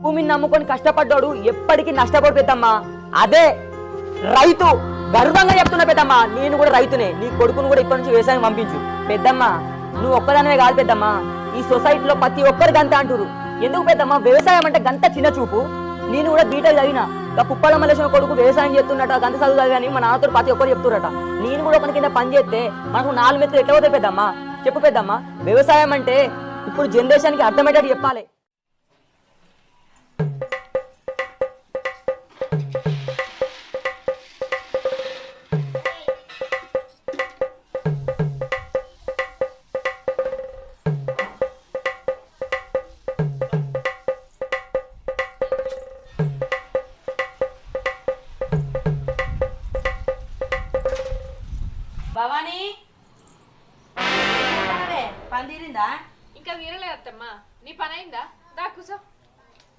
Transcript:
భూమిని నమ్ముకొని కష్టపడ్డాడు ఎప్పటికీ నష్టపోడు పెద్దమ్మా. అదే రైతు గర్వంగా చెప్తున్నా పెద్దమ్మా. నేను కూడా రైతునే, నీ కొడుకును కూడా ఇప్పటి నుంచి వ్యవసాయం పంపించు పెద్దమ్మా. నువ్వు ఒక్కదానివే కాదు పెద్దమ్మా, ఈ సొసైటీలో ప్రతి ఒక్కరు గంత అంటురు. ఎందుకు పెద్దమ్మా? వ్యవసాయం అంటే గంత చిన్న చూపు. నేను కూడా బీటెక్ చదివిన, పుప్పల మల్లేశ్వర కొడుకు వ్యవసాయం చేస్తున్నట, గంత చదువు చదివాని మా నాన్నతో ప్రతి ఒక్కరు చెప్తురట. నేను కూడా ఒకరి కింద పని చేస్తే మనకు 4 మెతులు ఎట్లా అవుతాయి పెద్దమ్మా? చెప్పు పెద్దమ్మా. వ్యవసాయం అంటే ఇప్పుడు జనరేషన్కి అర్థమయ్యేటట్టు చెప్పాలి. భవానీ పని తీరిందా? ఇంకా తీరలే అత్తమ్మా. నీ పని అయిందా? దా కూసో.